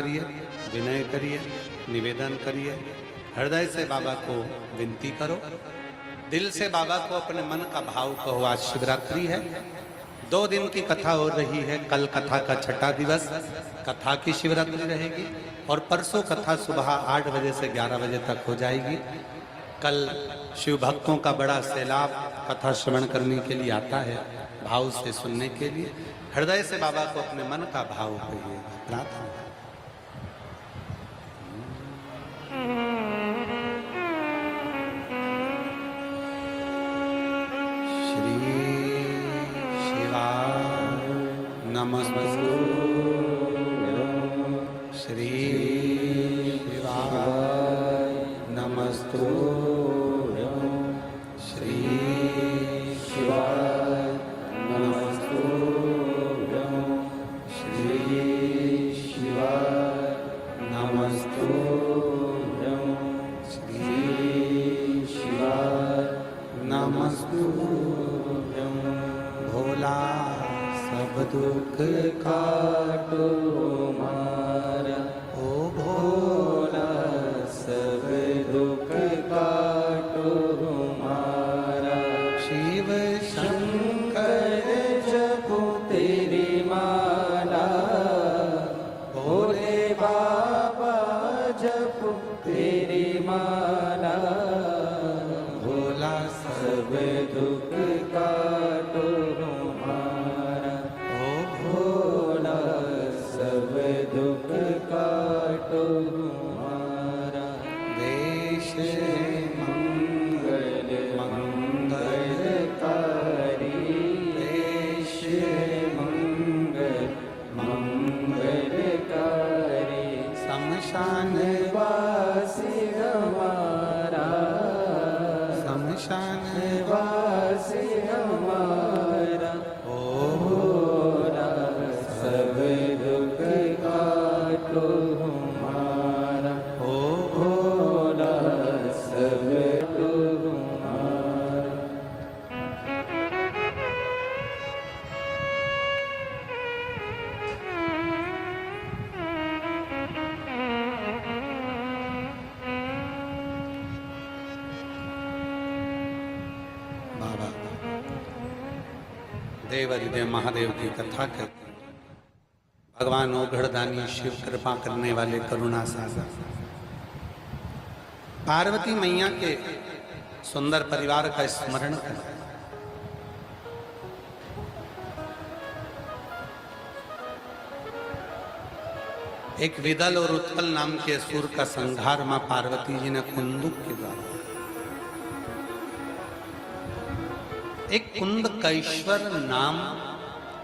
करिए, विनय करिए, निवेदन करिए, हृदय से बाबा को विनती करो, दिल से बाबा को अपने मन का भाव कहो। आज शिवरात्रि है, 2 दिन की कथा हो रही है। कल कथा का छठा दिवस, कथा की शिवरात्रि रहेगी और परसों कथा सुबह 8 बजे से 11 बजे तक हो जाएगी। कल शिव भक्तों का बड़ा सैलाब कथा श्रवण करने के लिए आता है, भाव से सुनने के लिए। हृदय से बाबा को अपने मन का भाव कहिएगा, प्रार्थना। श्री शिवाय नमस्तु, श्री शिवाय नमस्तु, श्री शिवाय नमस्तु, श्री शिवाय नमस्तु, श्री शिवाय नमस्तु। भोला सब दुख काटो मारा, ओ भोला सब दुख काटो मारा। शिव शंकर जपो तेरी माला, भोले बाबा जपो तेरी माला। भोला सब दुख काटो मारा, ओ भोला सब दुख काटो मारा। देश मंगल मंगलकारी, देश मंगल मंगलकारी। शमशान वासी हमारा, शमशान वासी हमारा। ओ भोला सब दुख काटो हमारा, ओ भोला सब दुख हमारा। बाबा देव अधिदेव महादेव की कथा करते हैं। भगवान ओघड़दानी शिव कृपा करने वाले करुणा सागर। पार्वती मैया के सुंदर परिवार का स्मरण करें। एक विदल और उत्पल नाम के असुर का संहार मां पार्वती जी ने कुंदुक के द्वारा, एक कुंदकेश्वर नाम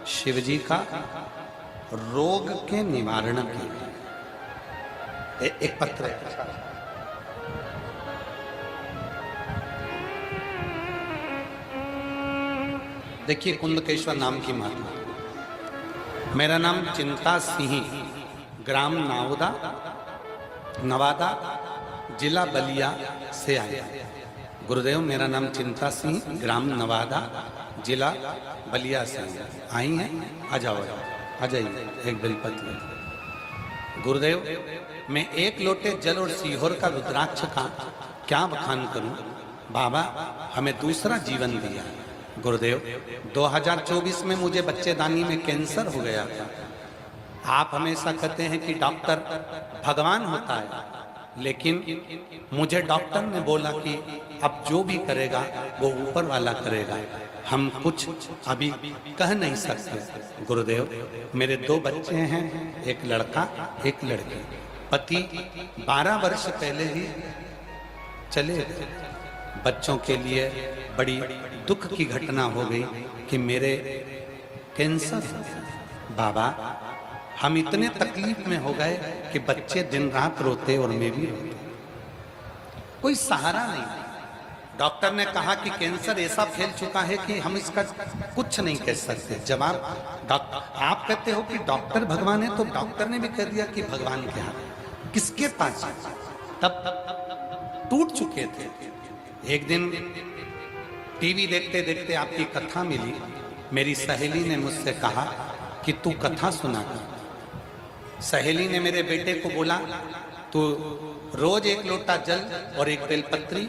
शिवजी का रोग के निवारण के लिए एक पत्र है। देखिए कुंदकेश्वर नाम की महत्ता। मेरा नाम चिंता सिंह, ग्राम नावदा, नवादा, जिला बलिया से आया। गुरुदेव मेरा नाम चिंता सिंह, ग्राम नवादा, जिला बलिया से आई हैं। आ जाओ, आ जाइए। एक बेलपत्र। गुरुदेव मैं 1 लोटे जल और सीहोर का रुद्राक्ष का क्या बखान करूं। बाबा हमें दूसरा जीवन दिया। गुरुदेव 2024 में मुझे बच्चेदानी में कैंसर हो गया था। आप हमेशा कहते हैं कि डॉक्टर भगवान होता है, लेकिन मुझे डॉक्टर ने बोला कि अब जो भी करेगा वो ऊपर वाला करेगा, हम कुछ अभी कह नहीं सकते। गुरुदेव मेरे 2 बच्चे हैं, एक लड़का एक लड़की। पति 12 वर्ष पहले ही चले गए। बच्चों के लिए बड़ी दुख की घटना हो गई कि मेरे कैंसर। बाबा हम इतने तकलीफ में हो गए कि बच्चे दिन रात रोते और मैं भी रोते, कोई सहारा नहीं। डॉक्टर ने कहा कि कैंसर ऐसा फैल चुका है कि हम इसका कुछ नहीं कह सकते। जवाब आप कहते हो कि डॉक्टर भगवान है, तो डॉक्टर ने भी कह दिया कि भगवान के हाथ, किसके पास? तब टूट चुके थे। एक दिन टीवी देखते देखते आपकी कथा मिली। मेरी सहेली ने मुझसे कहा कि तू कथा सुना कर। सहेली ने मेरे बेटे को बोला, तो रोज एक लोटा जल और एक बेलपत्री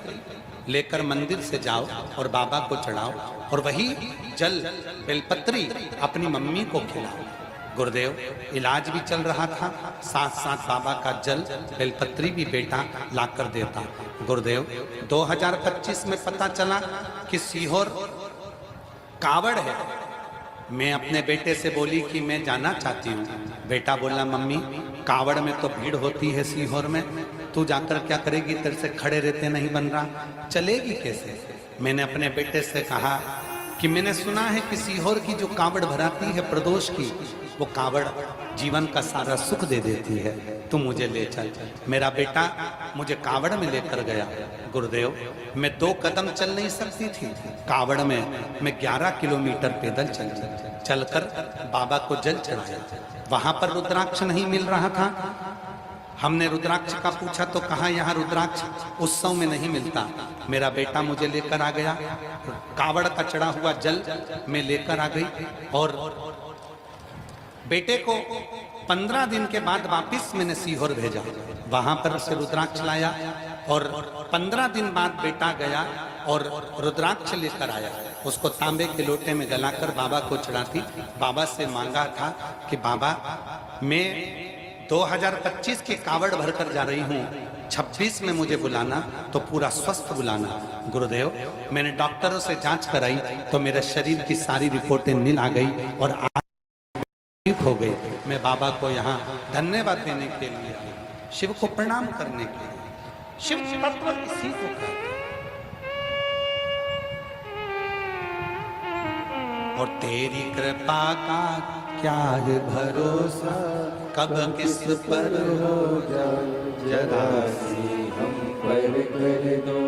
लेकर मंदिर से जाओ और बाबा को चढ़ाओ और वही जल बेलपत्री अपनी मम्मी को खिलाओ। गुरुदेव, इलाज भी चल रहा था, साथ साथ बाबा का जल बेलपत्री भी बेटा लाकर देता। गुरुदेव, 2025 में पता चला कि सीहोर कावड़ है। मैं अपने बेटे से बोली कि मैं जाना चाहती हूँ। बेटा बोला, मम्मी कावड़ में तो भीड़ होती है सीहोर में, तू जाकर क्या करेगी, तेरे से खड़े रहते नहीं बन रहा, चलेगी कैसे। मैंने अपने बेटे से कहा कि मैंने सुना है कि सीहोर की जो कावड़ भराती है प्रदोष की, वो कावड़ जीवन का सारा सुख दे देती है, तू मुझे ले चल। मेरा बेटा मुझे कावड़ में लेकर गया। गुरुदेव, मैं 2 कदम चल नहीं सकती थी, कावड़ में मैं 11 किलोमीटर पैदल चलकर बाबा को जल चढ़ाया। वहां पर रुद्राक्ष नहीं मिल रहा था। हमने रुद्राक्ष का पूछा तो कहा यहाँ रुद्राक्ष उत्सव में नहीं मिलता। मेरा बेटा मुझे लेकर आ गया, कावड़ का चढ़ा हुआ जल मैं लेकर आ गई और बेटे को 15 दिन के बाद वापिस मैंने सीहोर भेजा। वहां पर से रुद्राक्ष लाया और 15 दिन बाद बेटा गया और रुद्राक्ष लेकर आया। उसको तांबे के लोटे में गलाकर बाबा को चढ़ाती। बाबा से मांगा था कि बाबा, मैं 2025 के कावड़ भरकर जा रही हूँ, 26 में मुझे बुलाना तो पूरा स्वस्थ बुलाना। गुरुदेव, मैंने डॉक्टरों से जांच कराई तो मेरे शरीर की सारी रिपोर्टें नील आ गई और ठीक हो गई। मैं बाबा को यहाँ धन्यवाद देने के लिए, शिव को प्रणाम करने के लिए। शिव तत्व इसी को कहते हैं। और तेरी कृपा का क्या है भरोसा, कब किस पर हो जरा सी हम पर कर दो,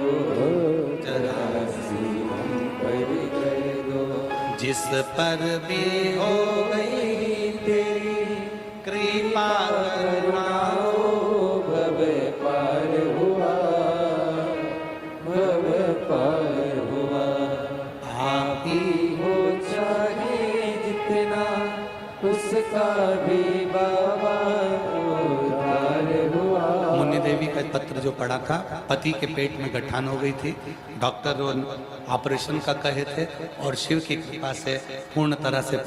जरा सी हम पर कर दो। जिस पर भी हो गई तेरी कृपा करुणाओ, भव पार हुआ, भव पार हुआ। आप ही हो चाहे जितना उसका भी बाबा उद्धार हुआ। मुन्नी देवी का पत्र जो पढ़ा था, पति के पेट में गठान हो गई थी, डॉक्टर ऑपरेशन का कहे थे और शिव की कृपा से पूर्ण तरह से